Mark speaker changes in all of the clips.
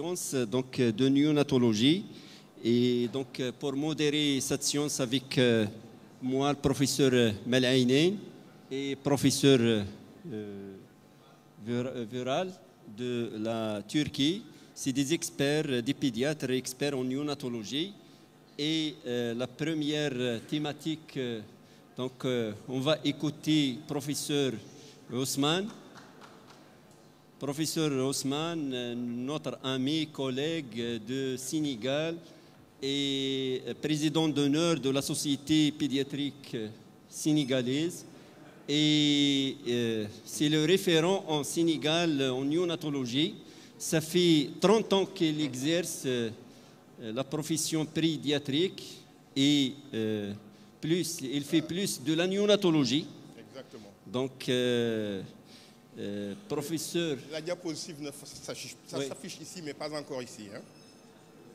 Speaker 1: donc, de néonatologie. Et donc, pour modérer cette séance avec moi, le professeur Mel'Aïnen et professeur Vural de la Turquie. C'est des experts, des pédiatres et experts en néonatologie. Et la première thématique, donc on va écouter professeur Ousmane. Professeur Ousmane, notre ami, collègue de Sénégal et président d'honneur de la Société pédiatrique sénégalaise. Et c'est le référent en Sénégal en néonatologie. Ça fait 30 ans qu'il exerce la profession pédiatrique et il fait plus de la néonatologie.
Speaker 2: Exactement.
Speaker 1: Donc, professeur...
Speaker 2: La diapositive s'affiche ici, mais pas encore ici. Hein?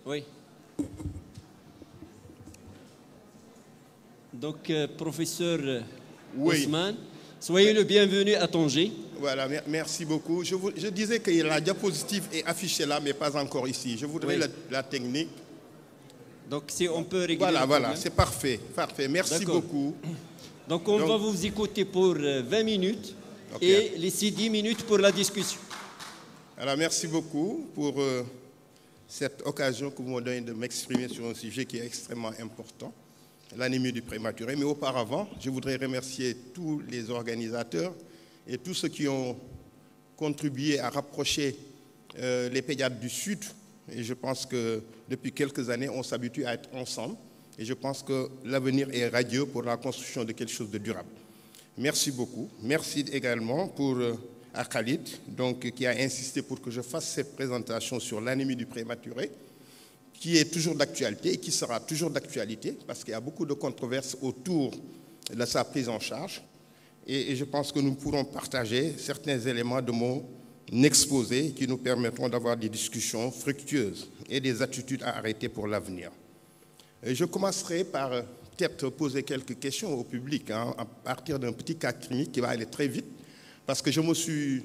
Speaker 1: Oui. Donc, professeur Ousmane, soyez le bienvenu à Tanger.
Speaker 2: Voilà, merci beaucoup. Je disais que la diapositive est affichée là, mais pas encore ici. Je voudrais la technique.
Speaker 1: Donc, si on peut régler...
Speaker 2: Voilà, c'est parfait. Parfait, merci beaucoup.
Speaker 1: Donc, on va vous écouter pour 20 minutes et laisser 10 minutes pour la discussion.
Speaker 2: Alors, merci beaucoup pour cette occasion que vous me donnez de m'exprimer sur un sujet qui est extrêmement important, l'anémie du prématuré. Mais auparavant, je voudrais remercier tous les organisateurs et tous ceux qui ont contribué à rapprocher les pédiatres du Sud. Et je pense que depuis quelques années, on s'habitue à être ensemble. Et je pense que l'avenir est radieux pour la construction de quelque chose de durable. Merci beaucoup. Merci également à Khalid, donc, qui a insisté pour que je fasse cette présentation sur l'anémie du prématuré, qui est toujours d'actualité et qui sera toujours d'actualité parce qu'il y a beaucoup de controverses autour de sa prise en charge. Et je pense que nous pourrons partager certains éléments de mon exposé qui nous permettront d'avoir des discussions fructueuses et des attitudes à arrêter pour l'avenir. Je commencerai par peut-être poser quelques questions au public à partir d'un petit cas clinique qui va aller très vite parce que je me suis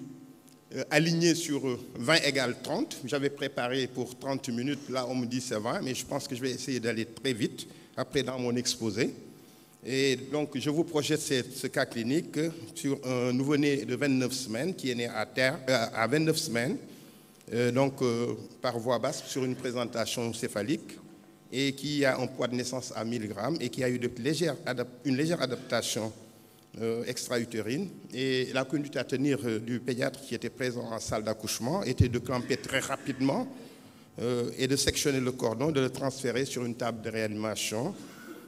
Speaker 2: aligné sur 20 égale 30. J'avais préparé pour 30 minutes, là on me dit c'est 20, mais je pense que je vais essayer d'aller très vite après dans mon exposé. Et donc je vous projette ce cas clinique sur un nouveau-né de 29 semaines qui est né à terre à 29 semaines, par voie basse sur une présentation céphalique et qui a un poids de naissance à 1000 grammes et qui a eu une légère adaptation extra-utérine. Et la conduite à tenir du pédiatre qui était présent en salle d'accouchement était de clamper très rapidement et de sectionner le cordon, de le transférer sur une table de réanimation,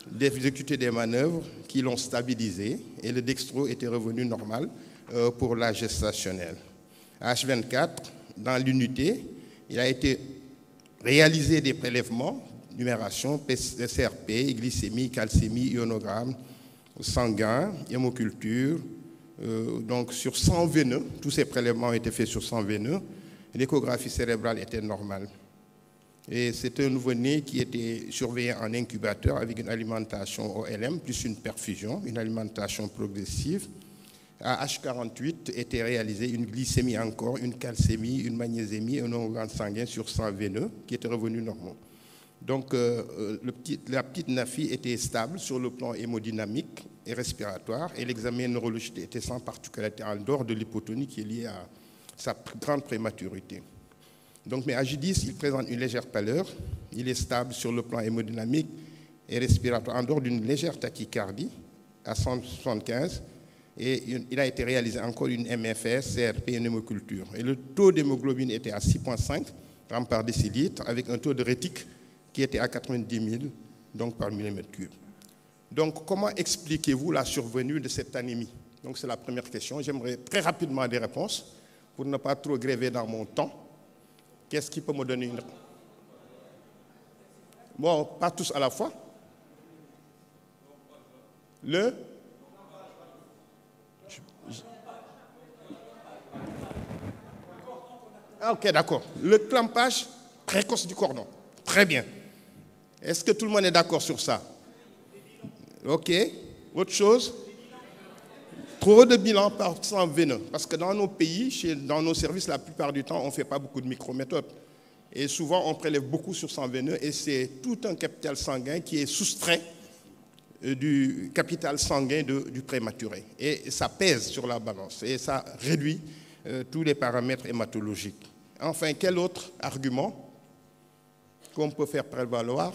Speaker 2: d'exécuter des manœuvres qui l'ont stabilisé et le dextro était revenu normal pour la gestationnelle. À H24, dans l'unité, il a été réalisé des prélèvements, numération, CRP, glycémie, calcémie, ionogramme, sanguin, hémoculture, donc sur sang veineux, tous ces prélèvements ont été faits sur sang veineux, l'échographie cérébrale était normale. Et c'est un nouveau-né qui était surveillé en incubateur avec une alimentation OLM plus une perfusion, une alimentation progressive. À H48 était réalisée une glycémie encore, une calcémie, une magnésémie, un hémogramme sanguin sur sang veineux qui était revenu normaux. Donc la petite Nafi était stable sur le plan hémodynamique et respiratoire et l'examen neurologique était sans particularité en dehors de l'hypotonie qui est liée à sa grande prématurité. Donc, mais à J10, il présente une légère pâleur, il est stable sur le plan hémodynamique et respiratoire en dehors d'une légère tachycardie à 175 et il a été réalisé encore une MFS, CRP et une hémoculture. Et le taux d'hémoglobine était à 6,5 grammes par décilitre avec un taux de rétique qui était à 90 000 donc par millimètre cube. Donc, comment expliquez-vous la survenue de cette anémie? Donc, c'est la première question. J'aimerais très rapidement des réponses pour ne pas trop gréver dans mon temps. Qu'est-ce qui peut me donner une réponse? Bon, pas tous à la fois. Ah, ok, d'accord. Le clampage précoce du cordon. Très bien. Est-ce que tout le monde est d'accord sur ça? Ok. Autre chose? Trop de bilan par sang veineux. Parce que dans nos pays, dans nos services, la plupart du temps, on ne fait pas beaucoup de microméthodes. Et souvent, on prélève beaucoup sur sang veineux et c'est tout un capital sanguin qui est soustrait du capital sanguin du prématuré. Et ça pèse sur la balance et ça réduit tous les paramètres hématologiques. Enfin, quel autre argument qu'on peut faire prévaloir?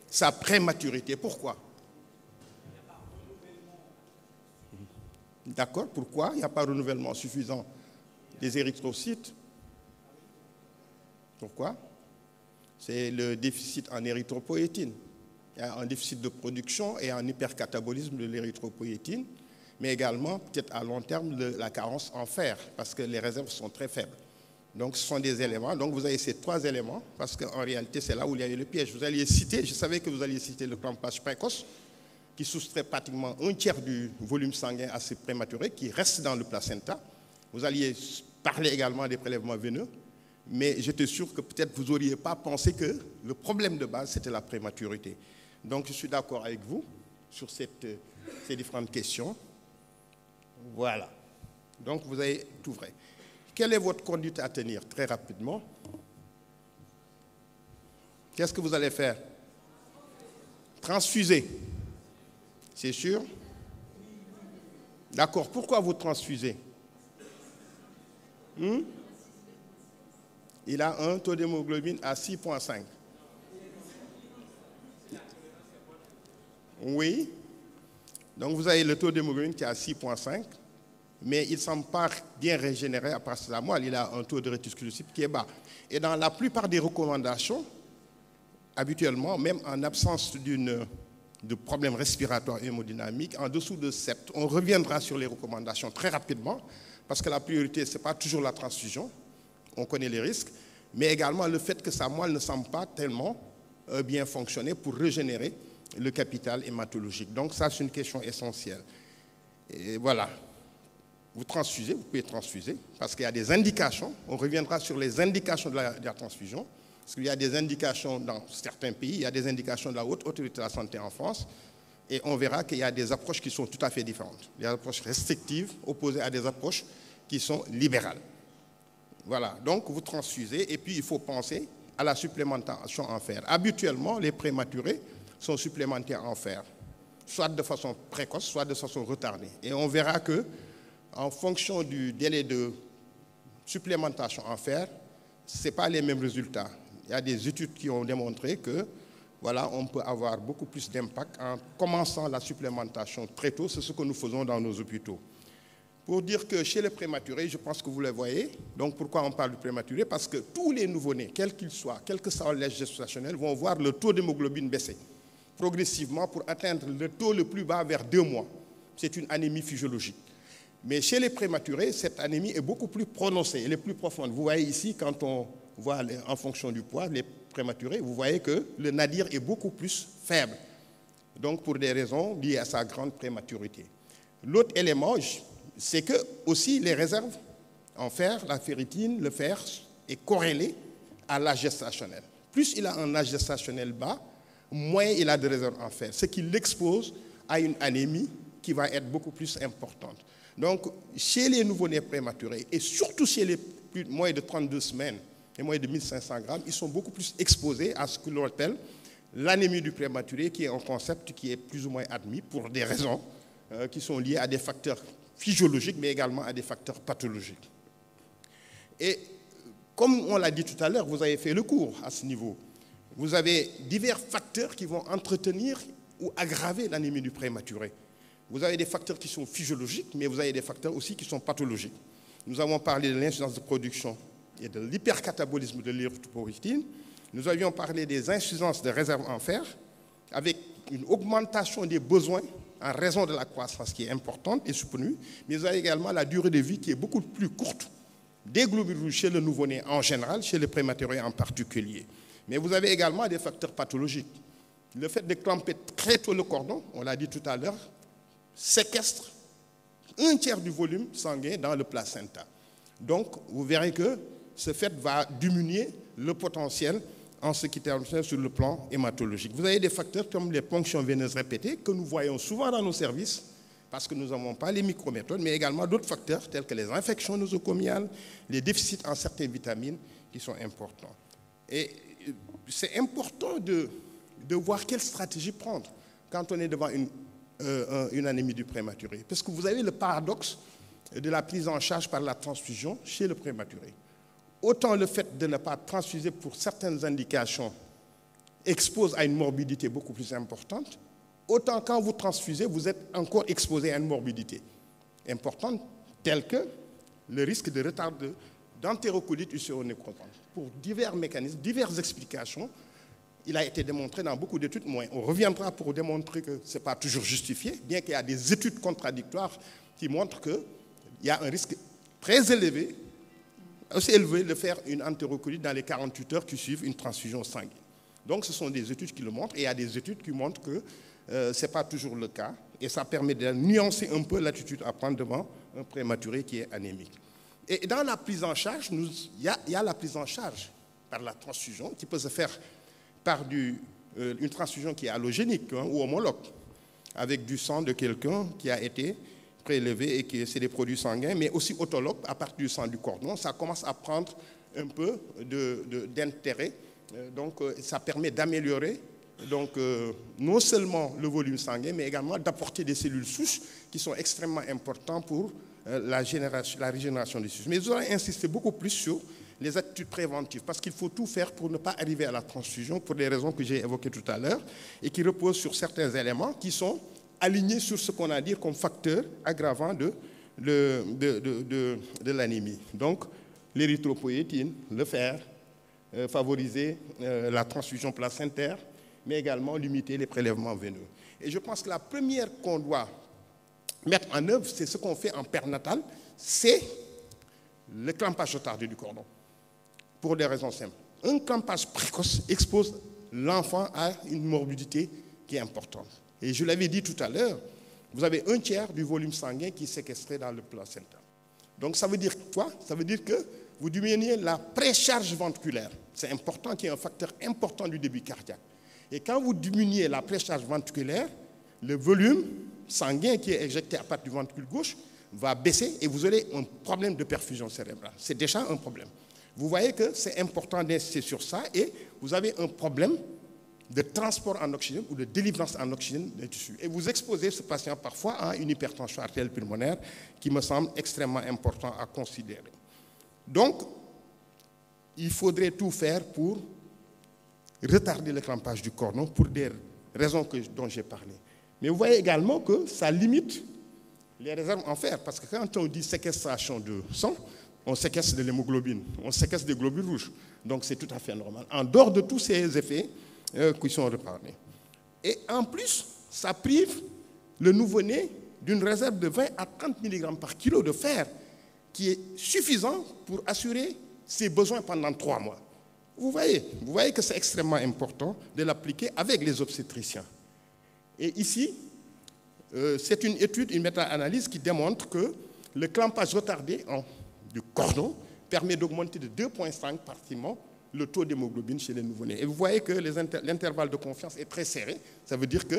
Speaker 2: Sa prématurité. Pourquoi? D'accord, pourquoi? Il n'y a pas de renouvellement suffisant des érythrocytes. Pourquoi? C'est le déficit en érythropoïétine. Il y a un déficit de production et un hypercatabolisme de l'érythropoïétine, mais également, peut-être à long terme, la carence en fer, parce que les réserves sont très faibles. Donc, ce sont des éléments. Donc, vous avez ces 3 éléments, parce qu'en réalité, c'est là où il y a eu le piège. Vous alliez citer, je savais que vous alliez citer le clampage précoce, qui soustrait pratiquement un tiers du volume sanguin à ces prématurés, qui reste dans le placenta. Vous alliez parler également des prélèvements veineux, mais j'étais sûr que peut-être vous n'auriez pas pensé que le problème de base, c'était la prématurité. Donc, je suis d'accord avec vous sur ces différentes questions. Voilà. Donc, vous avez tout vrai. Quelle est votre conduite à tenir? Très rapidement. Qu'est-ce que vous allez faire? Transfuser. C'est sûr? D'accord. Pourquoi vous transfusez? Il a un taux d'hémoglobine à 6,5. Oui. Donc, vous avez le taux d'hémoglobine qui est à 6,5. Mais il ne semble pas bien régénérer à partir de la moelle. Il a un taux de réticulocyte qui est bas. Et dans la plupart des recommandations, habituellement, même en absence de problèmes respiratoires hémodynamiques, en dessous de 7, on reviendra sur les recommandations très rapidement, parce que la priorité, ce n'est pas toujours la transfusion, on connaît les risques, mais également le fait que sa moelle ne semble pas tellement bien fonctionner pour régénérer le capital hématologique. Donc ça, c'est une question essentielle. Et voilà. Vous transfusez, vous pouvez transfuser, parce qu'il y a des indications. On reviendra sur les indications de la transfusion, parce qu'il y a des indications dans certains pays, il y a des indications de la Haute Autorité de la Santé en France, et on verra qu'il y a des approches qui sont tout à fait différentes. Des approches restrictives opposées à des approches qui sont libérales. Voilà, donc vous transfusez, et puis il faut penser à la supplémentation en fer. Habituellement, les prématurés sont supplémentés en fer, soit de façon précoce, soit de façon retardée. Et on verra que en fonction du délai de supplémentation en fer, ce n'est pas les mêmes résultats. Il y a des études qui ont démontré que, voilà, on peut avoir beaucoup plus d'impact en commençant la supplémentation très tôt. C'est ce que nous faisons dans nos hôpitaux. Pour dire que chez les prématurés, je pense que vous le voyez. Donc, pourquoi on parle du prématuré? Parce que tous les nouveau-nés, quels qu'ils soient, quel que soit l'âge gestationnel, vont voir le taux d'hémoglobine baisser progressivement pour atteindre le taux le plus bas vers 2 mois. C'est une anémie physiologique. Mais chez les prématurés, cette anémie est beaucoup plus prononcée, elle est plus profonde. Vous voyez ici, quand on voit en fonction du poids, les prématurés, vous voyez que le nadir est beaucoup plus faible. Donc, pour des raisons liées à sa grande prématurité. L'autre élément, c'est que aussi les réserves en fer, la ferritine, le fer, est corrélé à l'âge gestationnel. Plus il a un âge gestationnel bas, moins il a de réserves en fer, ce qui l'expose à une anémie qui va être beaucoup plus importante. Donc, chez les nouveau-nés prématurés, et surtout chez les moins de 32 semaines et moins de 1500 grammes, ils sont beaucoup plus exposés à ce que l'on appelle l'anémie du prématuré, qui est un concept qui est plus ou moins admis pour des raisons qui sont liées à des facteurs physiologiques, mais également à des facteurs pathologiques. Et comme on l'a dit tout à l'heure, vous avez fait le cours à ce niveau. Vous avez divers facteurs qui vont entretenir ou aggraver l'anémie du prématuré. Vous avez des facteurs qui sont physiologiques, mais vous avez des facteurs aussi qui sont pathologiques. Nous avons parlé de l'insuffisance de production et de l'hypercatabolisme de l'érythropoïétine. Nous avions parlé des insuffisances de réserves en fer, avec une augmentation des besoins en raison de la croissance qui est importante et soutenue, mais vous avez également la durée de vie qui est beaucoup plus courte des globules rouges chez le nouveau-né en général, chez les prématurés en particulier. Mais vous avez également des facteurs pathologiques. Le fait de clamper très tôt le cordon, on l'a dit tout à l'heure, séquestre un tiers du volume sanguin dans le placenta. Donc, vous verrez que ce fait va diminuer le potentiel en ce qui concerne sur le plan hématologique. Vous avez des facteurs comme les ponctions veineuses répétées que nous voyons souvent dans nos services parce que nous n'avons pas les microméthodes, mais également d'autres facteurs tels que les infections nosocomiales, les déficits en certaines vitamines qui sont importants. Et c'est important de voir quelle stratégie prendre quand on est devant une anémie du prématuré. Parce que vous avez le paradoxe de la prise en charge par la transfusion chez le prématuré. Autant le fait de ne pas transfuser pour certaines indications expose à une morbidité beaucoup plus importante, autant quand vous transfusez, vous êtes encore exposé à une morbidité importante, telle que le risque de retard d'entérocolite ulcéro-nécrosante. Pour divers mécanismes, diverses explications, il a été démontré dans beaucoup d'études, on reviendra pour démontrer que ce n'est pas toujours justifié, bien qu'il y a des études contradictoires qui montrent qu'il y a un risque très élevé, aussi élevé de faire une entérocolite dans les 48 heures qui suivent une transfusion sanguine. Donc ce sont des études qui le montrent, et il y a des études qui montrent que ce n'est pas toujours le cas, et ça permet de nuancer un peu l'attitude à prendre devant un prématuré qui est anémique. Et dans la prise en charge, il y a la prise en charge par la transfusion qui peut se faire par une transfusion qui est allogénique ou homologue, avec du sang de quelqu'un qui a été prélevé et que c'est des produits sanguins, mais aussi autologue à partir du sang du cordon. Ça commence à prendre un peu d'intérêt. Donc ça permet d'améliorer non seulement le volume sanguin, mais également d'apporter des cellules souches qui sont extrêmement importantes pour la régénération des tissus. Mais je voudrais insister beaucoup plus sur les attitudes préventives, parce qu'il faut tout faire pour ne pas arriver à la transfusion, pour des raisons que j'ai évoquées tout à l'heure, et qui reposent sur certains éléments qui sont alignés sur ce qu'on a dit comme facteur aggravant de l'anémie. Donc, l'érythropoïétine, le fer, favoriser la transfusion placentaire, mais également limiter les prélèvements veineux. Et je pense que la première qu'on doit mettre en œuvre, c'est ce qu'on fait en pernatal, c'est le clampage retardé du cordon, pour des raisons simples. Un clampage précoce expose l'enfant à une morbidité qui est importante. Et je l'avais dit tout à l'heure, vous avez un tiers du volume sanguin qui est séquestré dans le placenta. Donc ça veut dire quoi? Ça veut dire que vous diminuez la précharge ventriculaire. C'est important, qui est un facteur important du début cardiaque. Et quand vous diminuez la précharge ventriculaire, le volume sanguin qui est éjecté à partir du ventricule gauche va baisser et vous aurez un problème de perfusion cérébrale. C'est déjà un problème. Vous voyez que c'est important d'insister sur ça, et vous avez un problème de transport en oxygène ou de délivrance en oxygène des tissus. Et vous exposez ce patient parfois à une hypertension artérielle pulmonaire qui me semble extrêmement important à considérer. Donc, il faudrait tout faire pour retarder le clampage du cordon pour des raisons dont j'ai parlé. Mais vous voyez également que ça limite les réserves en fer, parce que quand on dit séquestration de sang, on séquestre de l'hémoglobine, on séquestre des globules rouges. Donc c'est tout à fait normal, en dehors de tous ces effets qui sont reparlés. Et en plus, ça prive le nouveau-né d'une réserve de 20 à 30 mg par kilo de fer, qui est suffisant pour assurer ses besoins pendant 3 mois. Vous voyez que c'est extrêmement important de l'appliquer avec les obstétriciens. Et ici, c'est une étude, une méta-analyse qui démontre que le clampage retardé du cordon permet d'augmenter de 2,5 pratiquement le taux d'hémoglobine chez les nouveau-nés. Et vous voyez que l'intervalle de confiance est très serré. Ça veut dire que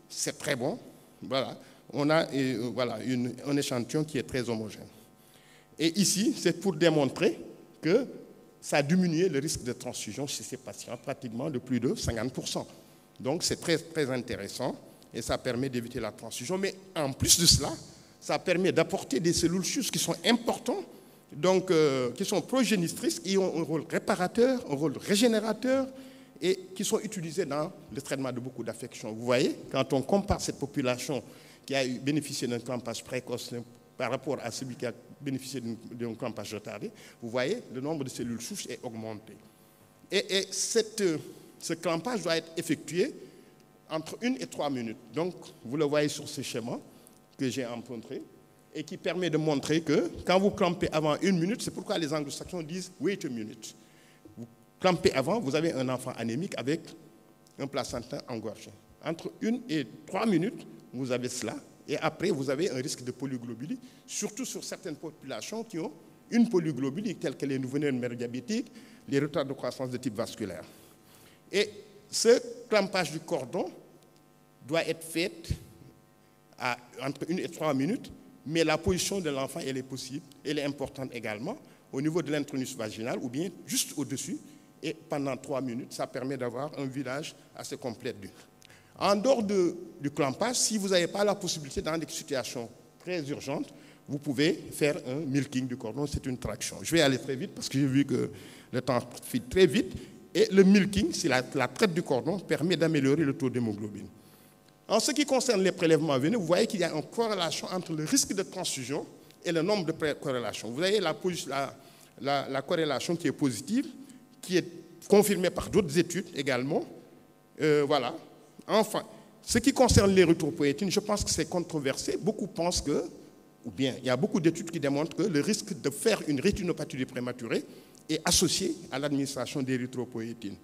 Speaker 2: c'est très bon. Voilà. On a un échantillon qui est très homogène. Et ici, c'est pour démontrer que ça a diminué le risque de transfusion chez ces patients, pratiquement de plus de 50%. Donc c'est très, très intéressant, et ça permet d'éviter la transfusion. Mais en plus de cela, ça permet d'apporter des cellules souches qui sont importantes, donc qui sont progénitrices, qui ont un rôle réparateur, un rôle régénérateur, et qui sont utilisées dans le traitement de beaucoup d'affections. Vous voyez, quand on compare cette population qui a bénéficié d'un clampage précoce par rapport à celui qui a bénéficié d'un clampage retardé, vous voyez, le nombre de cellules souches est augmenté. Et ce clampage doit être effectué entre 1 et 3 minutes. Donc, vous le voyez sur ce schéma que j'ai emprunté, et qui permet de montrer que quand vous clampez avant 1 minute, c'est pourquoi les anglo-saxons disent « wait a minute ». Vous clampez avant, vous avez un enfant anémique avec un placenta engorgé. Entre 1 et 3 minutes, vous avez cela. Et après, vous avez un risque de polyglobulie, surtout sur certaines populations qui ont une polyglobulie, telles que les nouveau-nés diabétiques, les retards de croissance de type vasculaire. Et ce clampage du cordon doit être fait entre 1 et 3 minutes, mais la position de l'enfant, elle est possible, elle est importante également, au niveau de l'intrus vaginal, ou bien juste au-dessus, et pendant 3 minutes, ça permet d'avoir un village assez complet. En dehors du clampage, si vous n'avez pas la possibilité dans des situations très urgentes, vous pouvez faire un milking du cordon, c'est une traction. Je vais aller très vite parce que j'ai vu que le temps file très vite. Et le milking, c'est la traite du cordon, permet d'améliorer le taux d'hémoglobine. En ce qui concerne les prélèvements veineux, vous voyez qu'il y a une corrélation entre le risque de transfusion et le nombre de corrélations. Vous voyez la corrélation qui est positive, qui est confirmée par d'autres études également. Voilà. Enfin, ce qui concerne l'érythropoïétine, je pense que c'est controversé. Beaucoup pensent que, ou bien il y a beaucoup d'études qui démontrent que le risque de faire une rétinopathie du prématuré est associé à l'administration d'érythropoïétine.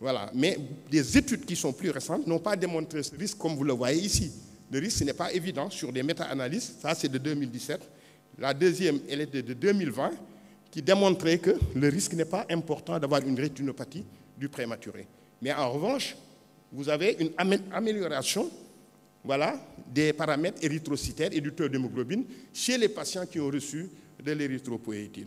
Speaker 2: Voilà. Mais des études qui sont plus récentes n'ont pas démontré ce risque comme vous le voyez ici. Le risque n'est pas évident sur des méta-analyses. Ça, c'est de 2017. La deuxième, elle est de 2020, qui démontrait que le risque n'est pas important d'avoir une rétinopathie du prématuré. Mais en revanche, vous avez une amélioration, voilà, des paramètres érythrocytaires et du taux d'hémoglobine chez les patients qui ont reçu de l'érythropoïétine.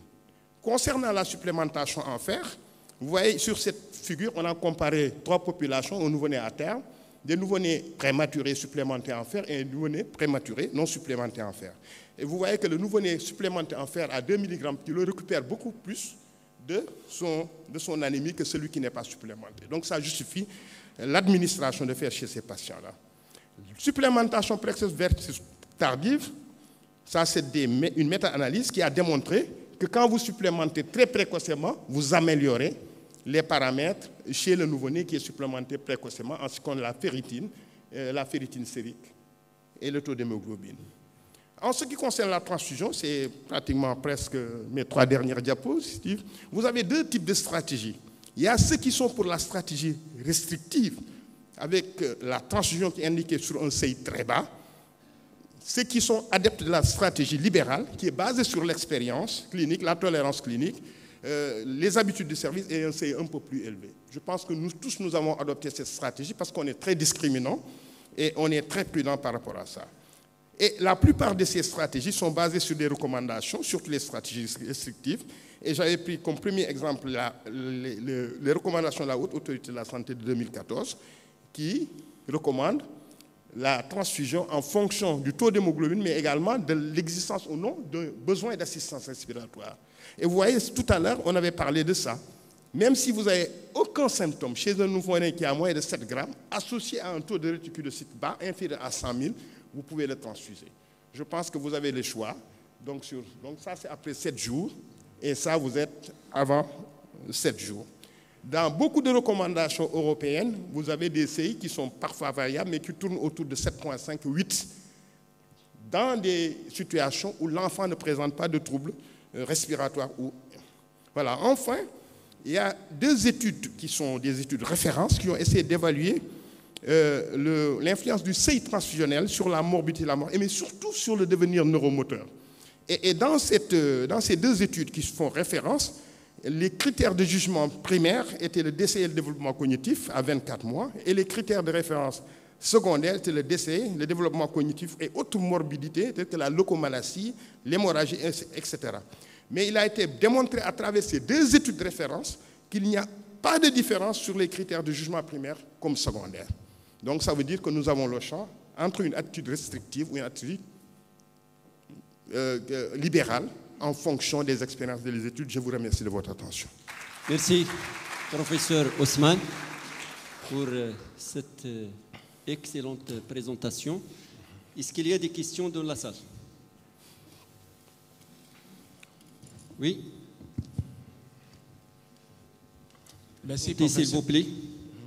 Speaker 2: Concernant la supplémentation en fer, vous voyez sur cette figure, on a comparé 3 populations aux nouveau-nés à terme, des nouveau-nés prématurés supplémentés en fer et des nouveau-nés prématurés non supplémentés en fer. Et vous voyez que le nouveau-né supplémenté en fer à 2 mg par kilo récupère beaucoup plus de son anémie que celui qui n'est pas supplémenté. Donc ça justifie l'administration de fer chez ces patients-là. Supplémentation précoce versus tardive, ça c'est une méta-analyse qui a démontré que quand vous supplémentez très précocement, vous améliorez les paramètres chez le nouveau-né qui est supplémenté précocement en ce qu'on appelle la ferritine sérique et le taux d'hémoglobine. En ce qui concerne la transfusion, c'est pratiquement presque mes 3 dernières diapositives, vous avez 2 types de stratégies. Il y a ceux qui sont pour la stratégie restrictive, avec la transfusion qui est indiquée sur un seuil très bas, ceux qui sont adeptes de la stratégie libérale, qui est basée sur l'expérience clinique, la tolérance clinique, les habitudes de service et un seuil un peu plus élevé. Je pense que nous tous, nous avons adopté cette stratégie parce qu'on est très discriminant et on est très prudent par rapport à ça. Et la plupart de ces stratégies sont basées sur des recommandations, surtout les stratégies restrictives. Et j'avais pris comme premier exemple les recommandations de la Haute Autorité de la Santé de 2014 qui recommande la transfusion en fonction du taux d'hémoglobine, mais également de l'existence ou non de besoin d'assistance respiratoire. Et vous voyez, tout à l'heure, on avait parlé de ça. Même si vous n'avez aucun symptôme chez un nouveau-né qui a moins de 7 grammes, associé à un taux de réticulocyte bas inférieur à 100 000, vous pouvez le transfuser. Je pense que vous avez le choix. Donc ça, c'est après 7 jours. Et ça, vous êtes avant 7 jours. Dans beaucoup de recommandations européennes, vous avez des seuils qui sont parfois variables, mais qui tournent autour de 7,5, 8, dans des situations où l'enfant ne présente pas de troubles respiratoires. Voilà. Enfin, il y a 2 études qui sont des études références qui ont essayé d'évaluer l'influence du seuil transfusionnel sur la morbidité et la mort, mais surtout sur le devenir neuromoteur. Et dans ces 2 études qui font référence, les critères de jugement primaires étaient le DCI et le développement cognitif à 24 mois, et les critères de référence secondaires étaient le DCI, le développement cognitif et autres morbidités, telles que la leucomalacie, l'hémorragie, etc. Mais il a été démontré à travers ces 2 études de référence qu'il n'y a pas de différence sur les critères de jugement primaire comme secondaire. Donc ça veut dire que nous avons le choix entre une attitude restrictive ou une attitude libérale en fonction des expériences des études. Je vous remercie de votre attention.
Speaker 1: Merci, professeur Ousmane, pour cette excellente présentation. Est-ce qu'il y a des questions dans la salle? Oui.
Speaker 3: Merci,
Speaker 1: s'il vous plaît.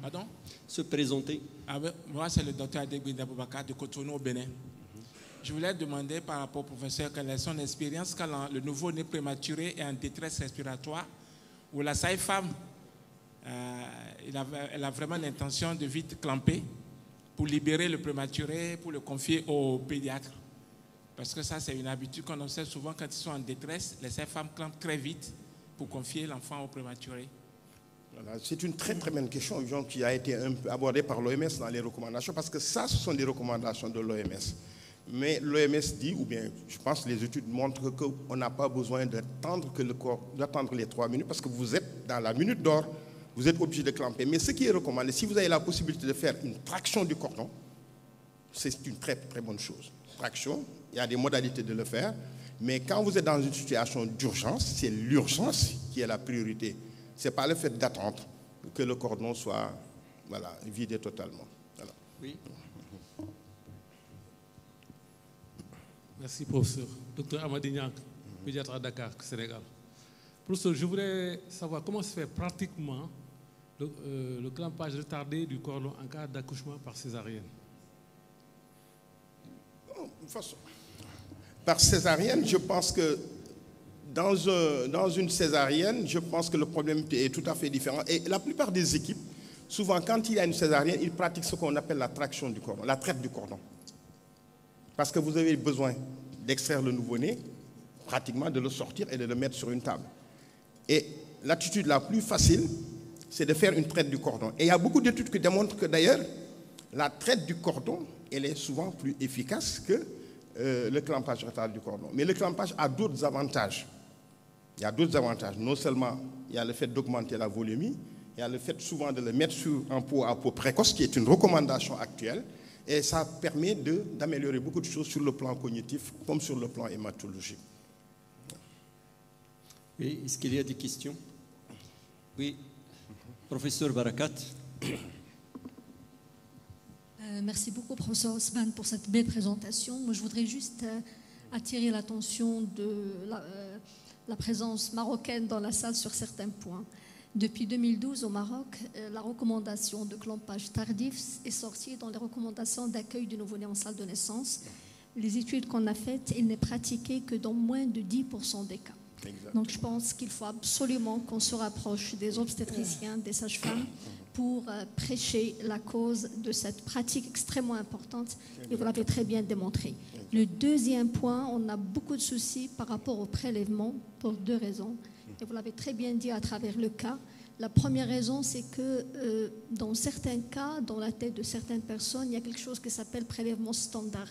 Speaker 3: Pardon?
Speaker 1: Se présenter.
Speaker 3: Moi, c'est le docteur Adégbé Aboubakar de Cotonou au Bénin. Je voulais demander par rapport au professeur quelle est son expérience quand le nouveau-né prématuré est en détresse respiratoire ou la sage-femme, elle a vraiment l'intention de vite clamper pour libérer le prématuré, pour le confier au pédiatre. Parce que ça, c'est une habitude qu'on observe souvent quand ils sont en détresse. Les sages-femmes clampent très vite pour confier l'enfant au prématuré.
Speaker 2: Voilà, c'est une très très bonne question qui a été un peu abordée par l'OMS dans les recommandations, parce que ça, ce sont des recommandations de l'OMS. Mais l'OMS dit, ou bien je pense que les études montrent qu'on n'a pas besoin d'attendre les 3 minutes parce que vous êtes dans la minute d'or, vous êtes obligé de clamper. Mais ce qui est recommandé, si vous avez la possibilité de faire une traction du cordon, c'est une très très bonne chose. Traction, il y a des modalités de le faire, mais quand vous êtes dans une situation d'urgence, c'est l'urgence qui est la priorité. Ce n'est pas le fait d'attendre que le cordon soit vidé totalement. Voilà.
Speaker 1: Oui.
Speaker 4: Merci, professeur. Docteur Amady Niang, pédiatre à Dakar, Sénégal. Professeur, je voudrais savoir comment se fait pratiquement le clampage retardé du cordon en cas d'accouchement par césarienne.
Speaker 2: Par césarienne, je pense que dans une césarienne, je pense que le problème est tout à fait différent. Et la plupart des équipes, souvent quand il y a une césarienne, ils pratiquent ce qu'on appelle la traction du cordon, la traite du cordon. Parce que vous avez besoin d'extraire le nouveau-né, pratiquement de le sortir et de le mettre sur une table. Et l'attitude la plus facile, c'est de faire une traite du cordon. Et il y a beaucoup d'études qui démontrent que d'ailleurs, la traite du cordon, elle est souvent plus efficace que le clampage retardé du cordon. Mais le clampage a d'autres avantages. Il y a d'autres avantages. Non seulement il y a le fait d'augmenter la volumie, il y a le fait souvent de le mettre en peau à peau précoce, qui est une recommandation actuelle. Et ça permet d'améliorer beaucoup de choses sur le plan cognitif comme sur le plan hématologique.
Speaker 1: Oui, est-ce qu'il y a des questions? Oui, professeur Barakat.
Speaker 5: Merci beaucoup, professeur Osman, pour cette belle présentation. Moi, je voudrais juste attirer l'attention de la présence marocaine dans la salle sur certains points. Depuis 2012, au Maroc, la recommandation de clampage tardif est sortie dans les recommandations d'accueil du nouveau-né en salle de naissance. Les études qu'on a faites, il n'est pratiqué que dans moins de 10% des cas. Exactement. Donc je pense qu'il faut absolument qu'on se rapproche des obstétriciens, des sages-femmes, pour prêcher la cause de cette pratique extrêmement importante, et vous l'avez très bien démontré. Le deuxième point, on a beaucoup de soucis par rapport au prélèvement pour 2 raisons. Et vous l'avez très bien dit à travers le cas. La première raison, c'est que dans certains cas, dans la tête de certaines personnes, il y a quelque chose qui s'appelle prélèvement standard.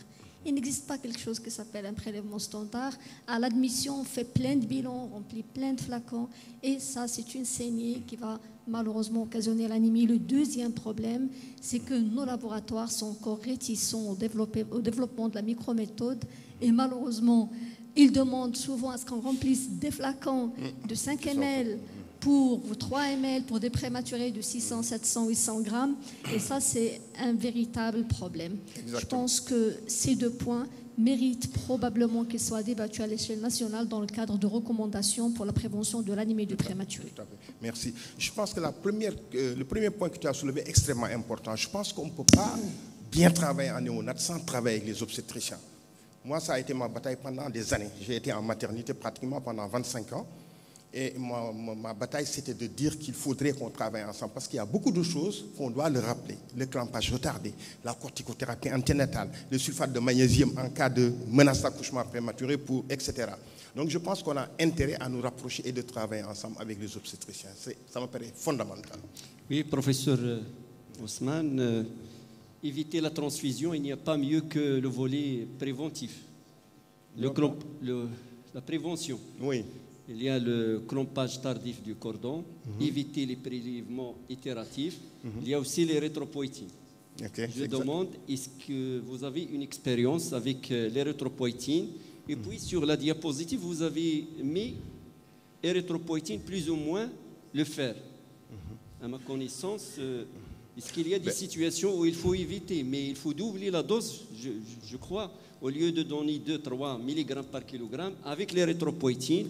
Speaker 5: Il n'existe pas quelque chose qui s'appelle un prélèvement standard. À l'admission, on fait plein de bilans, on remplit plein de flacons, et ça, c'est une saignée qui va malheureusement occasionner l'anémie. Le deuxième problème, c'est que nos laboratoires sont encore réticents au développement de la microméthode, et malheureusement, ils demandent souvent à ce qu'on remplisse des flacons de 5 ml pour 3 ml pour des prématurés de 600, 700, 800 grammes. Et ça, c'est un véritable problème. Exactement. Je pense que ces 2 points méritent probablement qu'ils soient débattus à l'échelle nationale dans le cadre de recommandations pour la prévention de l'anémie du prématuré.
Speaker 2: Tout à fait. Merci. Je pense que le premier point que tu as soulevé est extrêmement important. Je pense qu'on ne peut pas bien travailler en néonat sans travailler avec les obstétriciens. Moi, ça a été ma bataille pendant des années. J'ai été en maternité pratiquement pendant 25 ans. Et ma bataille, c'était de dire qu'il faudrait qu'on travaille ensemble. Parce qu'il y a beaucoup de choses qu'on doit le rappeler. Le clampage retardé, la corticothérapie anténatale, le sulfate de magnésium en cas de menace d'accouchement prématuré, etc. Donc, je pense qu'on a intérêt à nous rapprocher et de travailler ensemble avec les obstétriciens. Ça me paraît fondamental.
Speaker 1: Oui, professeur Osman. Éviter la transfusion, il n'y a pas mieux que le volet préventif. La prévention.
Speaker 2: Oui.
Speaker 1: Il y a le clampage tardif du cordon, éviter les prélèvements itératifs. Il y a aussi les rétropoïtines. Okay, je demande, est-ce que vous avez une expérience avec les rétropoïtines? Et puis sur la diapositive, vous avez mis érythropoïtine plus ou moins le fer. À ma connaissance, est-ce qu'il y a des situations où il faut éviter, mais il faut doubler la dose, je crois, au lieu de donner 2-3 mg par kilogramme, avec l'érythropoïtine,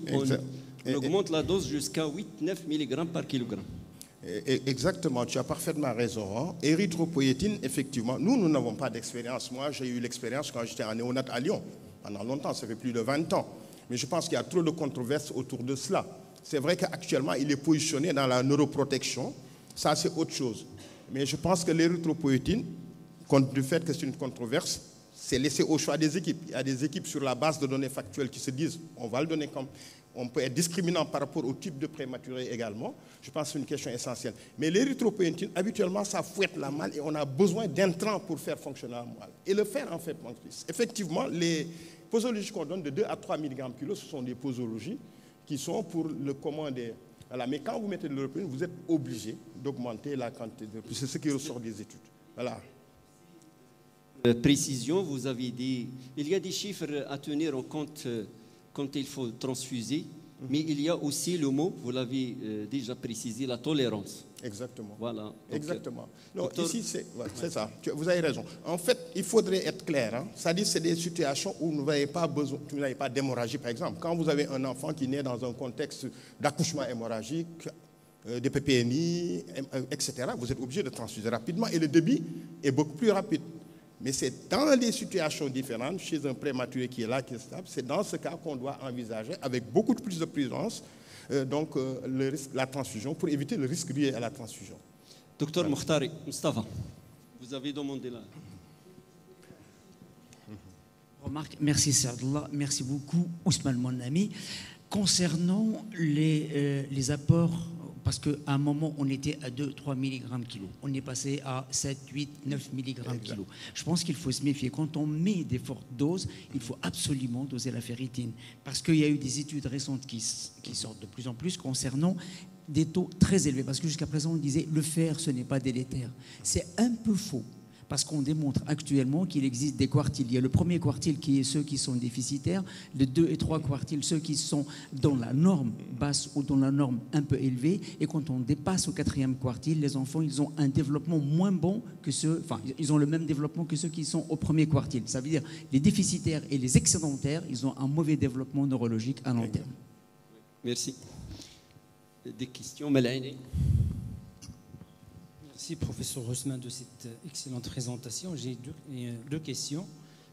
Speaker 1: on augmente la dose jusqu'à 8-9 mg par kilogramme.
Speaker 2: Exactement, tu as parfaitement raison. Hein. Érythropoïtine, effectivement, nous n'avons pas d'expérience. Moi, j'ai eu l'expérience quand j'étais en néonat à Lyon, pendant longtemps, ça fait plus de 20 ans. Mais je pense qu'il y a trop de controverses autour de cela. C'est vrai qu'actuellement, il est positionné dans la neuroprotection. Ça, c'est autre chose. Mais je pense que l'érythropoïtine, compte du fait que c'est une controverse, c'est laissé au choix des équipes. Il y a des équipes sur la base de données factuelles qui se disent on va le donner comme on peut être discriminant par rapport au type de prématuré également. Je pense que c'est une question essentielle. Mais l'érythropoïétine, habituellement, ça fouette la malle et on a besoin d'intrants pour faire fonctionner la moelle. Et le fer en fait plus. Effectivement, les posologies qu'on donne de 2 à 3 mg kg, ce sont des posologies qui sont pour le commander. Voilà. Mais quand vous mettez de l'européenne, vous êtes obligé d'augmenter la quantité de... C'est ce qui ressort des études. Voilà.
Speaker 1: Précision, vous avez dit, il y a des chiffres à tenir en compte quand il faut transfuser, mais il y a aussi le mot, vous l'avez déjà précisé, la tolérance.
Speaker 2: Exactement.
Speaker 1: Voilà. Donc,
Speaker 2: exactement. Non,
Speaker 1: docteur...
Speaker 2: ici, c'est ça. Vous avez raison. En fait, il faudrait être clair. Hein. C'est-à-dire, c'est des situations où vous n'avez pas besoin, vous n'avez pas d'hémorragie, par exemple. Quand vous avez un enfant qui naît dans un contexte d'accouchement hémorragique, de PPNI, etc., vous êtes obligé de transfuser rapidement et le débit est beaucoup plus rapide. Mais c'est dans des situations différentes, chez un prématuré qui est là, qui est stable, c'est dans ce cas qu'on doit envisager avec beaucoup plus de prudence le risque, la transfusion, pour éviter le risque lié à la transfusion.
Speaker 1: Docteur voilà. Mokhtari, Mustafa, vous avez demandé là.
Speaker 6: Remarque, merci Sardullah, merci beaucoup Ousmane mon ami. Concernant les apports, parce qu'à un moment on était à 2-3 mg kg, on est passé à 7, 8, 9 mg kg. Je pense qu'il faut se méfier. Quand on met des fortes doses, il faut absolument doser la ferritine. Parce qu'il y a eu des études récentes qui sortent de plus en plus concernant des taux très élevés. Parce que jusqu'à présent on disait le fer ce n'est pas délétère. C'est un peu faux. Parce qu'on démontre actuellement qu'il existe des quartiles. Il y a le premier quartile qui est ceux qui sont déficitaires, les 2 et 3 quartiles, ceux qui sont dans la norme basse ou dans la norme un peu élevée. Et quand on dépasse au 4e quartile, les enfants, ils ont un développement moins bon que ceux, enfin, ils ont le même développement que ceux qui sont au premier quartile. Ça veut dire les déficitaires et les excédentaires, ils ont un mauvais développement neurologique à long terme.
Speaker 1: Merci. Des questions, Melaine?
Speaker 7: Merci, professeur Ousmane, de cette excellente présentation. J'ai deux questions.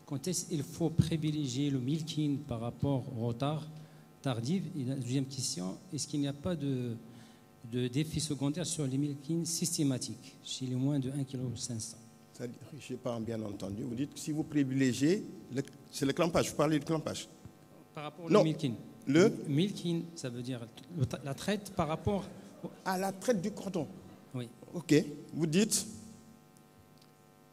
Speaker 7: Quand est-ce qu'il faut privilégier le milking par rapport au retard tardif? Et la deuxième question, est-ce qu'il n'y a pas de défi secondaire sur les milking systématiques chez les moins de 1,5 kg?
Speaker 2: Je n'ai pas bien entendu. Vous dites que si vous privilégiez, c'est le clampage, vous parlez du clampage.
Speaker 7: Par rapport au milking.
Speaker 2: Le
Speaker 7: milking, ça veut dire la traite par rapport
Speaker 2: à la traite du cordon.
Speaker 7: Oui.
Speaker 2: Ok. Vous dites.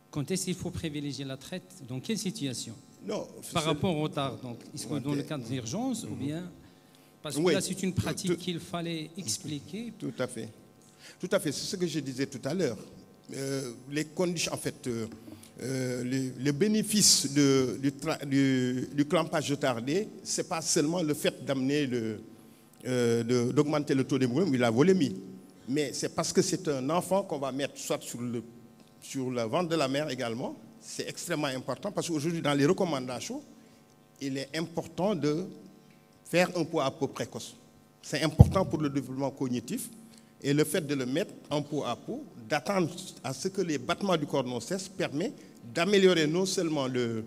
Speaker 7: Quand est-ce qu'il faut privilégier la traite? Dans quelle situation?
Speaker 2: Non.
Speaker 7: Par rapport au retard. Donc, est-ce que dans le cadre d'urgence ou bien. Parce que là, c'est une pratique qu'il fallait expliquer.
Speaker 2: Tout à fait. Tout à fait. C'est ce que je disais tout à l'heure. Les conditions, en fait, le bénéfice du clampage retardé, ce n'est pas seulement le fait d'amener d'augmenter le taux d'hémoglobine ou la volémie. Mais c'est parce que c'est un enfant qu'on va mettre soit sur le ventre de la mère également. C'est extrêmement important parce qu'aujourd'hui, dans les recommandations, il est important de faire un pot à pot précoce. C'est important pour le développement cognitif. Et le fait de le mettre en pot à pot, d'attendre à ce que les battements du cordon cessent, permet d'améliorer non seulement le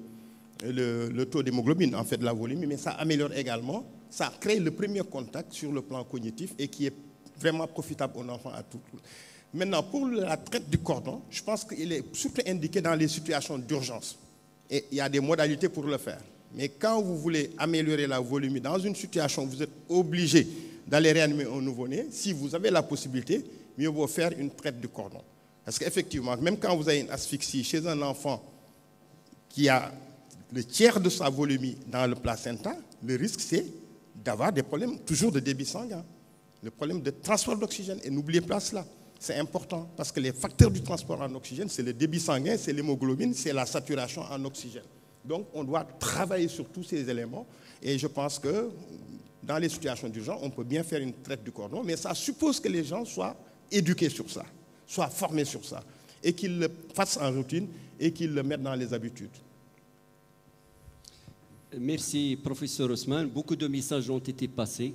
Speaker 2: taux d'hémoglobine, en fait, de la volémie, mais ça améliore également, ça crée le premier contact sur le plan cognitif et qui est vraiment profitable aux enfants à tout. Maintenant, pour la traite du cordon, je pense qu'il est surtout indiqué dans les situations d'urgence. Et il y a des modalités pour le faire. Mais quand vous voulez améliorer la volémie dans une situation où vous êtes obligé d'aller réanimer un nouveau-né, si vous avez la possibilité, mieux vaut faire une traite du cordon. Parce qu'effectivement, même quand vous avez une asphyxie chez un enfant qui a le tiers de sa volémie dans le placenta, le risque c'est d'avoir des problèmes toujours de débit sanguin. Le problème de transport d'oxygène. Et n'oubliez pas cela. C'est important parce que les facteurs du transport en oxygène, c'est le débit sanguin, c'est l'hémoglobine, c'est la saturation en oxygène. Donc, on doit travailler sur tous ces éléments. Et je pense que dans les situations d'urgence, on peut bien faire une traite du cordon, mais ça suppose que les gens soient éduqués sur ça, soient formés sur ça, et qu'ils le fassent en routine et qu'ils le mettent dans les habitudes.
Speaker 1: Merci, professeur Ousmane. Beaucoup de messages ont été passés.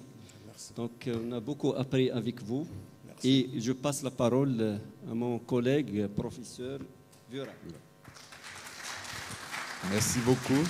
Speaker 1: Donc, on a beaucoup appris avec vous. Merci. Et je passe la parole à mon collègue, professeur Vura.
Speaker 8: Merci beaucoup.